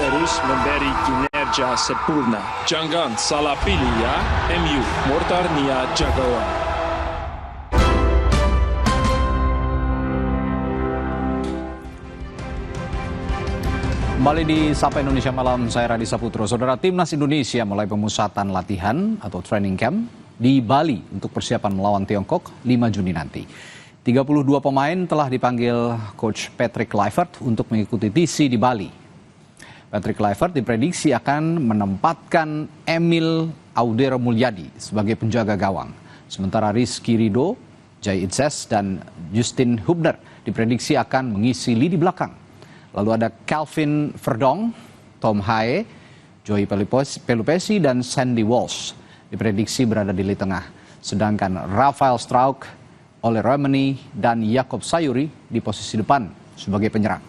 terus memberi kinerja sempurna. Jangan salah pilih ya, MU Mortar Nia Jagawan. Kembali di Sapa Indonesia Malam, saya Radi Saputro. Saudara, Timnas Indonesia mulai pemusatan latihan atau training camp di Bali untuk persiapan melawan Tiongkok 5 Juni nanti. 32 pemain telah dipanggil Coach Patrick Kluivert untuk mengikuti TC di Bali. Patrick Kluivert diprediksi akan menempatkan Emil Audero Mulyadi sebagai penjaga gawang. Sementara Rizky Ridho, Jai Itzes, dan Justin Hubner diprediksi akan mengisi lini belakang. Lalu ada Calvin Verdong, Tom Hae, Joey Pelupesi, dan Sandy Walsh diprediksi berada di lini tengah. Sedangkan Rafael Strauch, Ole Romani, dan Jakob Sayuri di posisi depan sebagai penyerang.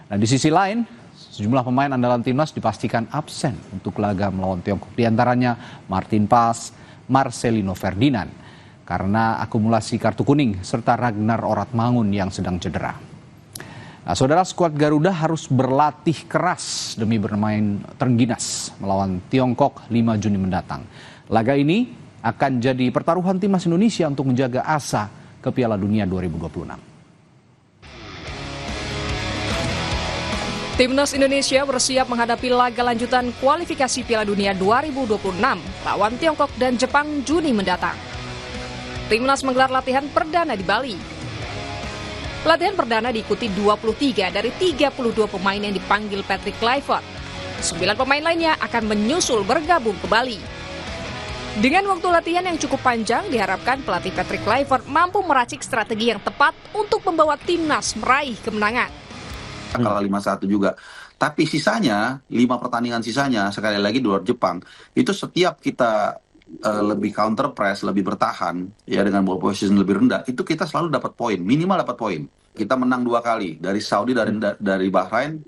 Nah, di sisi lain, sejumlah pemain andalan timnas dipastikan absen untuk laga melawan Tiongkok. Di antaranya Martin Pas, Marcelino Ferdinand karena akumulasi kartu kuning, serta Ragnar Oratmangun yang sedang cedera. Nah, saudara, skuad Garuda harus berlatih keras demi bermain terengginas melawan Tiongkok 5 Juni mendatang. Laga ini akan jadi pertaruhan timnas Indonesia untuk menjaga asa ke Piala Dunia 2026. Timnas Indonesia bersiap menghadapi laga lanjutan kualifikasi Piala Dunia 2026 lawan Tiongkok dan Jepang Juni mendatang. Timnas menggelar latihan perdana di Bali. Latihan perdana diikuti 23 dari 32 pemain yang dipanggil Patrick Kluivert. 9 pemain lainnya akan menyusul bergabung ke Bali. Dengan waktu latihan yang cukup panjang, diharapkan pelatih Patrick Kluivert mampu meracik strategi yang tepat untuk membawa timnas meraih kemenangan. Kalah 5-1 juga. Tapi sisanya, 5 pertandingan sisanya, sekali lagi di luar Jepang, itu setiap kita lebih counter press, lebih bertahan, ya dengan ball position lebih rendah, itu kita selalu dapat poin, minimal dapat poin. Kita menang 2 kali, dari Saudi, dari Bahrain,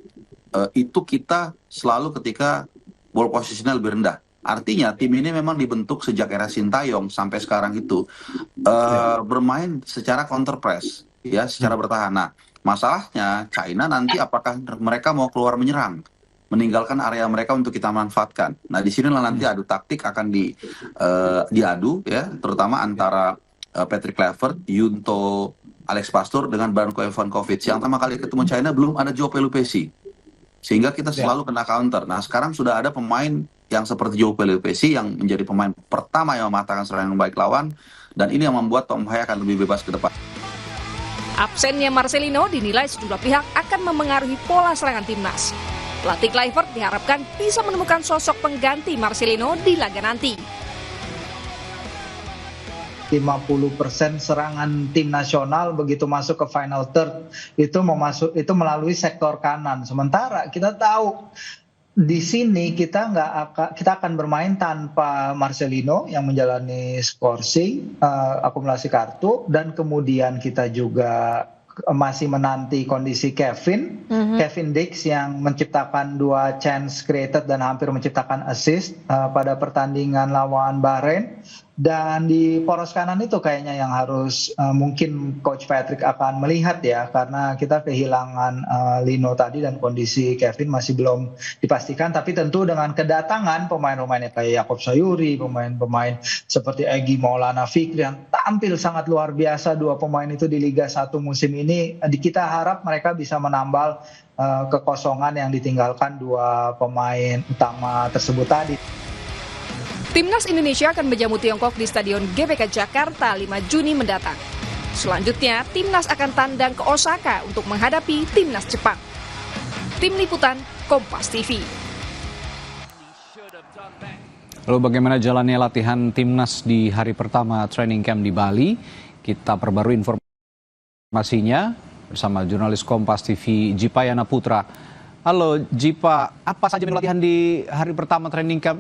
itu kita selalu ketika ball positionnya lebih rendah. Artinya tim ini memang dibentuk sejak era Sintayong sampai sekarang itu bermain secara counter press, ya, secara bertahan. Nah, masalahnya China nanti apakah mereka mau keluar menyerang, meninggalkan area mereka untuk kita manfaatkan. Nah, di sinilah nanti adu taktik akan diadu, ya, terutama antara Patrick Kluivert, Yunto, Alex Pastur dengan Branko Ivankovic. Yang pertama kali ketemu China belum ada Joe Pelupesi, sehingga kita selalu kena counter. Nah, sekarang sudah ada pemain yang seperti Joe Pelupesi yang menjadi pemain pertama yang mematahkan serangan yang baik lawan, dan ini yang membuat Tom Hae akan lebih bebas ke depan. Absennya Marcelino dinilai sejumlah pihak akan memengaruhi pola serangan timnas. Pelatih Kluivert diharapkan bisa menemukan sosok pengganti Marcelino di laga nanti. 50% serangan tim nasional begitu masuk ke final third itu melalui sektor kanan. Sementara kita tahu di sini kita akan bermain tanpa Marcelino yang menjalani scoring, akumulasi kartu, dan kemudian kita juga masih menanti kondisi Kevin Dix yang menciptakan 2 chance created dan hampir menciptakan assist pada pertandingan lawan Bahrain. Dan di poros kanan itu kayaknya yang harus mungkin Coach Patrick akan melihat, ya, karena kita kehilangan Lino tadi dan kondisi Kevin masih belum dipastikan. Tapi tentu dengan kedatangan pemain-pemainnya kayak Jakob Sayuri, pemain-pemain seperti Egy Maulana Fikri yang tampil sangat luar biasa, 2 pemain itu di Liga 1 musim ini, kita harap mereka bisa menambal kekosongan yang ditinggalkan 2 pemain utama tersebut tadi. Timnas Indonesia akan menjamu Tiongkok di Stadion GBK Jakarta 5 Juni mendatang. Selanjutnya, Timnas akan tandang ke Osaka untuk menghadapi Timnas Jepang. Tim Liputan, Kompas TV. Lalu bagaimana jalannya latihan Timnas di hari pertama training camp di Bali? Kita perbarui informasinya bersama jurnalis Kompas TV Jipayana Putra. Halo Jipa, apa saja latihan di hari pertama training camp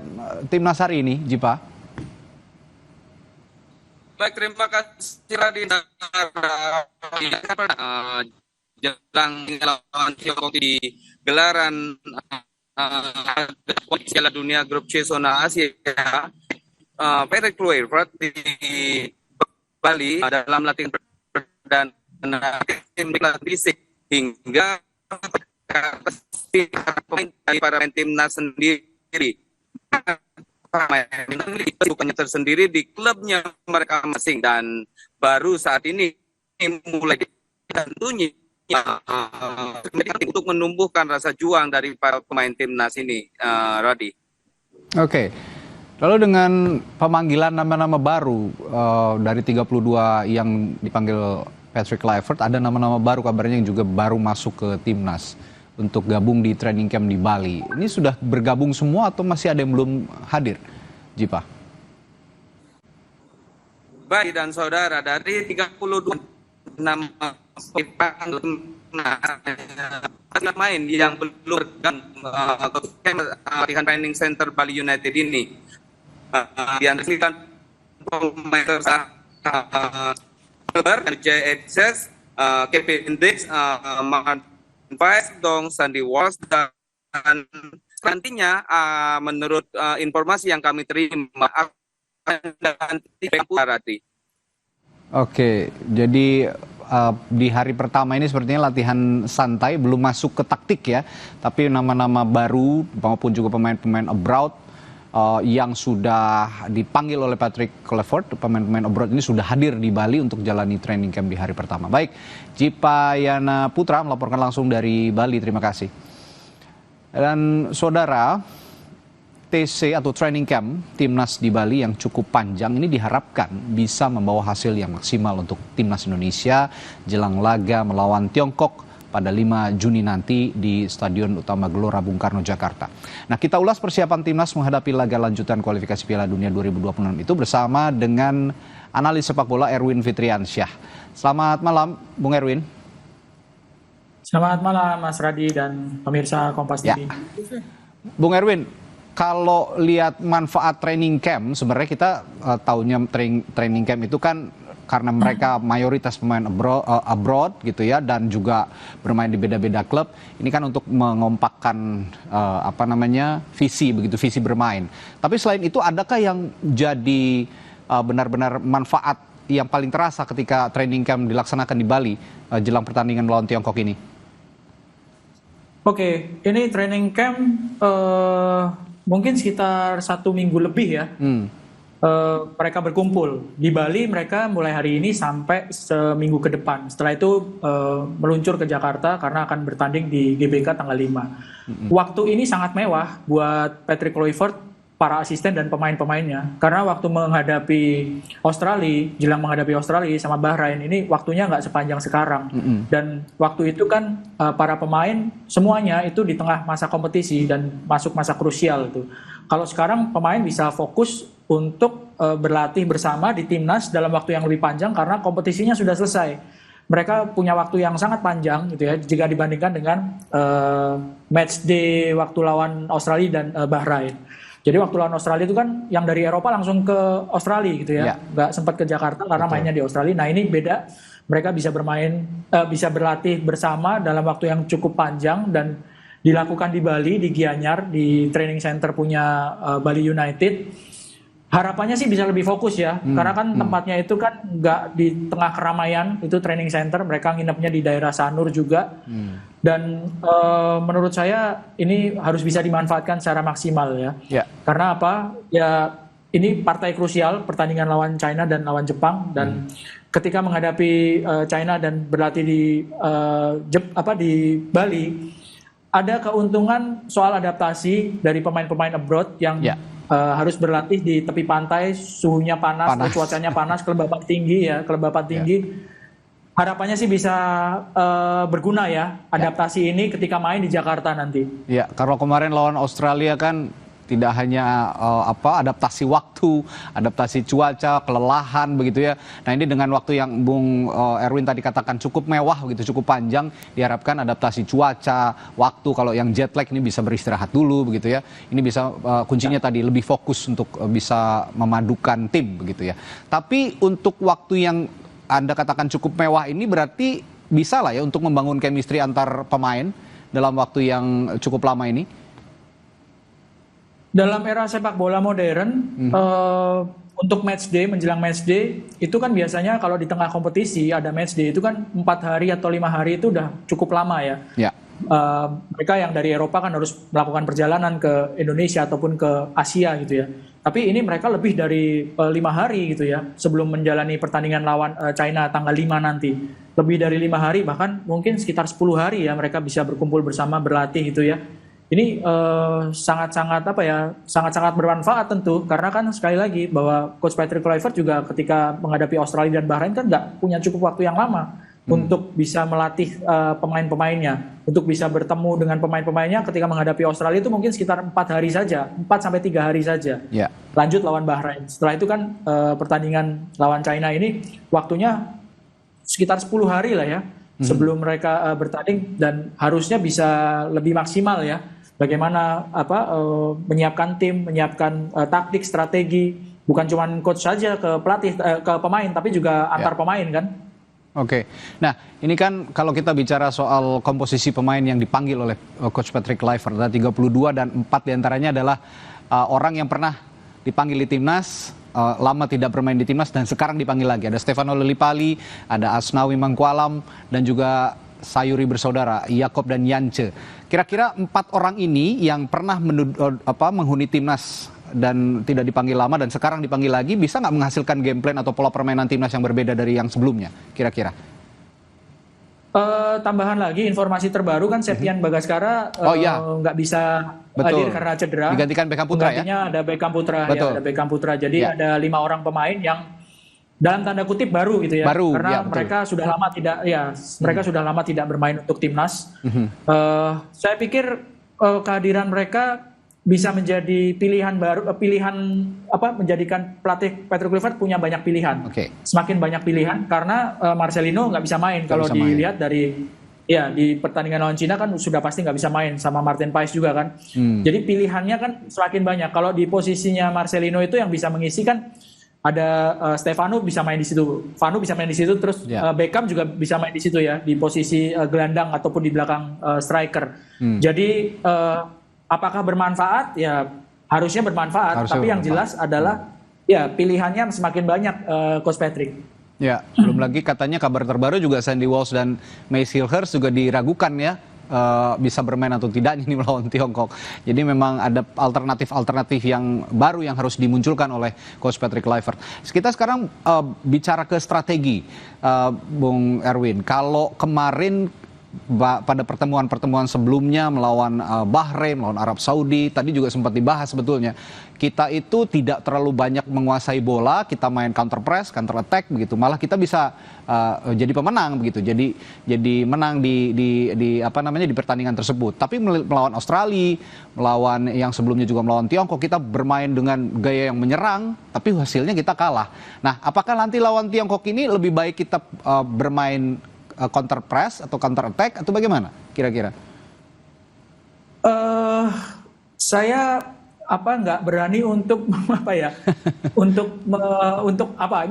Timnas hari ini, Jipa? Baik, terima kasih Radina. Jelang lawan Tiongkok di gelaran Piala Dunia Grup C Zona Asia, Patrick Kluivert di Bali dalam latihan perdana tim fisik hingga pasti pemain dari para pemain timnas sendiri. Bukannya tersendiri di klubnya mereka masing, dan baru saat ini mulai tentunya untuk menumbuhkan rasa juang dari para pemain timnas ini, Radi. Oke. Lalu dengan pemanggilan nama-nama baru dari 32 yang dipanggil Patrick Kluivert, ada nama-nama baru kabarnya yang juga baru masuk ke timnas untuk gabung di training camp di Bali. Ini sudah bergabung semua atau masih ada yang belum hadir, Jipa? Baik dan saudara, dari 32 nama main yang belum bergabung latihan training center Bali United ini, diantaranya pemain JXS, Kevin Dix, Vice Dong, Sandy Walsh, dan nantinya menurut informasi yang kami terima akan nanti. Oke, jadi di hari pertama ini sepertinya latihan santai, belum masuk ke taktik ya, tapi nama-nama baru maupun juga pemain-pemain abroad yang sudah dipanggil oleh Patrick Kluivert, pemain-pemain abroad ini sudah hadir di Bali untuk jalani training camp di hari pertama. Baik, Jipa Yana Putra melaporkan langsung dari Bali, terima kasih. Dan saudara, TC atau training camp timnas di Bali yang cukup panjang ini diharapkan bisa membawa hasil yang maksimal untuk timnas Indonesia jelang laga melawan Tiongkok pada 5 Juni nanti di Stadion Utama Gelora Bung Karno, Jakarta. Nah, kita ulas persiapan timnas menghadapi laga lanjutan kualifikasi Piala Dunia 2026 itu bersama dengan analis sepak bola Erwin Fitriansyah. Selamat malam, Bung Erwin. Selamat malam, Mas Radi dan pemirsa Kompas TV. Ya. Bung Erwin, kalau lihat manfaat training camp, sebenarnya kita tahunya training camp itu kan karena mereka mayoritas pemain abroad gitu ya, dan juga bermain di beda-beda klub. Ini kan untuk mengompakkan visi bermain. Tapi selain itu, adakah yang jadi benar-benar manfaat yang paling terasa ketika training camp dilaksanakan di Bali jelang pertandingan melawan Tiongkok ini? Oke, ini training camp mungkin sekitar 1 minggu lebih ya. Mereka berkumpul di Bali. Mereka mulai hari ini sampai seminggu ke depan. Setelah itu meluncur ke Jakarta karena akan bertanding di GBK tanggal 5. Waktu ini sangat mewah buat Patrick Kluivert, para asisten dan pemain-pemainnya. Karena waktu menghadapi Australia, jelang menghadapi Australia sama Bahrain ini waktunya nggak sepanjang sekarang. Dan waktu itu kan para pemain semuanya itu di tengah masa kompetisi dan masuk masa krusial itu. Kalau sekarang pemain bisa fokus untuk berlatih bersama di timnas dalam waktu yang lebih panjang karena kompetisinya sudah selesai. Mereka punya waktu yang sangat panjang gitu ya jika dibandingkan dengan match day waktu lawan Australia dan Bahrain. Jadi waktu lawan Australia itu kan yang dari Eropa langsung ke Australia gitu ya, nggak sempat ke Jakarta karena mainnya di Australia. Nah ini beda, mereka bisa bermain, bisa berlatih bersama dalam waktu yang cukup panjang dan dilakukan di Bali, di Gianyar, di training center punya Bali United. Harapannya sih bisa lebih fokus ya, karena kan tempatnya itu kan nggak di tengah keramaian, itu training center, mereka nginepnya di daerah Sanur juga. Dan menurut saya ini harus bisa dimanfaatkan secara maksimal ya. Karena apa? Ya ini partai krusial, pertandingan lawan China dan lawan Jepang, dan ketika menghadapi China dan berlatih di Bali, ada keuntungan soal adaptasi dari pemain-pemain abroad yang harus berlatih di tepi pantai, suhunya panas. Cuacanya panas, kelembapan tinggi ya, Harapannya sih bisa berguna ya adaptasi ini ketika main di Jakarta nanti. Ya, kalau kemarin lawan Australia kan tidak hanya adaptasi waktu, adaptasi cuaca, kelelahan begitu ya. Nah ini dengan waktu yang Bung Erwin tadi katakan cukup mewah begitu, cukup panjang, diharapkan adaptasi cuaca, waktu, kalau yang jet lag ini bisa beristirahat dulu begitu ya. Ini bisa kuncinya tadi lebih fokus untuk bisa memadukan tim begitu ya. Tapi untuk waktu yang Anda katakan cukup mewah ini berarti bisa lah ya untuk membangun chemistry antar pemain dalam waktu yang cukup lama ini? Dalam era sepak bola modern, untuk match day, menjelang match day, itu kan biasanya kalau di tengah kompetisi ada match day, itu kan 4 hari atau 5 hari itu udah cukup lama ya. mereka yang dari Eropa kan harus melakukan perjalanan ke Indonesia ataupun ke Asia gitu ya. Tapi ini mereka lebih dari 5 hari gitu ya sebelum menjalani pertandingan lawan China tanggal 5 nanti. Lebih dari 5 hari, bahkan mungkin sekitar 10 hari ya mereka bisa berkumpul bersama berlatih gitu ya. Ini sangat-sangat sangat-sangat bermanfaat tentu, karena kan sekali lagi bahwa Coach Patrick Kluivert juga ketika menghadapi Australia dan Bahrain kan nggak punya cukup waktu yang lama untuk bisa melatih pemain-pemainnya, untuk bisa bertemu dengan pemain-pemainnya ketika menghadapi Australia itu mungkin sekitar 4 hari saja, 4-3 hari saja. Ya. Lanjut lawan Bahrain. Setelah itu kan pertandingan lawan China ini waktunya sekitar 10 hari lah ya sebelum mereka bertanding, dan harusnya bisa lebih maksimal ya. Bagaimana menyiapkan tim, menyiapkan taktik, strategi, bukan cuma coach saja ke pelatih, ke pemain, tapi juga antar pemain kan. Oke, nah ini kan kalau kita bicara soal komposisi pemain yang dipanggil oleh Coach Patrick Kluivert, ada 32 dan 4 diantaranya adalah orang yang pernah dipanggil di timnas, lama tidak bermain di timnas dan sekarang dipanggil lagi. Ada Stefano Lillipali, ada Asnawi Mangkualam, dan juga Sayuri bersaudara, Yakob dan Yance. Kira-kira 4 orang ini yang pernah menghuni timnas dan tidak dipanggil lama dan sekarang dipanggil lagi, bisa nggak menghasilkan game plan atau pola permainan timnas yang berbeda dari yang sebelumnya kira-kira? Tambahan lagi informasi terbaru kan Septian Bagaskara nggak bisa hadir karena cedera. Digantikan Beckham Putra ya? Gantinya ada Beckham Putra. Betul. Ya, ada Beckham Putra. Jadi ada 5 orang pemain yang dalam tanda kutip baru gitu ya. Baru, karena ya, mereka sudah lama sudah lama tidak bermain untuk timnas. Saya pikir kehadiran mereka bisa menjadi pilihan baru, menjadikan pelatih Patrick Kluivert punya banyak pilihan. Semakin banyak pilihan karena Marcelino nggak bisa main. Kalau dilihat dari di pertandingan lawan Cina kan sudah pasti nggak bisa main, sama Martin Paes juga kan. Jadi pilihannya kan semakin banyak. Kalau di posisinya Marcelino itu yang bisa mengisi kan ada Stefano bisa main di situ, Vanu bisa main di situ, terus Beckham juga bisa main di situ ya, di posisi gelandang ataupun di belakang striker. Jadi apakah bermanfaat? Ya harusnya bermanfaat. Tapi yang jelas adalah pilihannya semakin banyak Coach Patrick. Ya, belum lagi katanya kabar terbaru juga Sandy Walsh dan Mace Hilhurst juga diragukan ya bisa bermain atau tidak ini melawan Tiongkok. Jadi memang ada alternatif yang baru yang harus dimunculkan oleh Coach Patrick Kluivert. Kita sekarang bicara ke strategi, Bung Erwin. Kalau kemarin pada pertemuan sebelumnya melawan Bahrain, melawan Arab Saudi, tadi juga sempat dibahas sebetulnya. Kita itu tidak terlalu banyak menguasai bola, kita main counter press, counter attack begitu. Malah kita bisa jadi pemenang begitu. Jadi menang di pertandingan tersebut. Tapi melawan Australia, melawan yang sebelumnya juga melawan Tiongkok, kita bermain dengan gaya yang menyerang, tapi hasilnya kita kalah. Nah, apakah nanti lawan Tiongkok ini lebih baik kita bermain counter press atau counter attack atau bagaimana kira-kira? Saya nggak berani untuk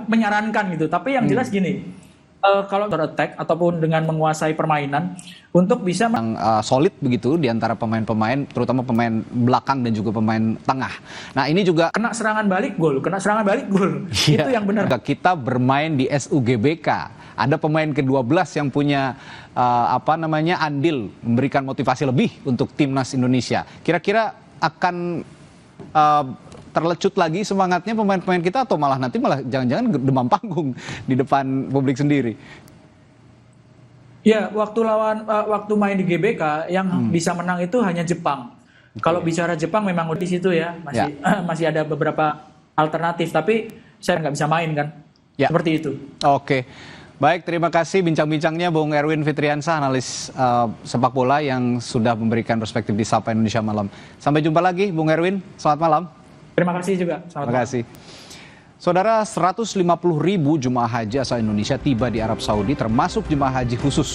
menyarankan gitu. Tapi yang jelas gini, kalau counter attack ataupun dengan menguasai permainan untuk bisa solid begitu di antara pemain-pemain, terutama pemain belakang dan juga pemain tengah. Nah ini juga kena serangan balik gol. Itu yang benar. Kita bermain di SUGBK. Ada pemain ke-12 yang punya andil memberikan motivasi lebih untuk timnas Indonesia. Kira-kira akan terlecut lagi semangatnya pemain-pemain kita atau malah jangan-jangan demam panggung di depan publik sendiri? Ya, waktu main di GBK yang bisa menang itu hanya Jepang. Kalau bicara Jepang memang di situ ya masih ada beberapa alternatif, tapi saya nggak bisa main kan. Seperti itu. Oke. Baik, terima kasih bincang-bincangnya Bung Erwin Fitriansah, analis sepak bola yang sudah memberikan perspektif di Sapa Indonesia Malam. Sampai jumpa lagi Bung Erwin, selamat malam. Terima kasih juga. Terima kasih. Saudara, 150.000 jemaah haji asal Indonesia tiba di Arab Saudi, termasuk jemaah haji khusus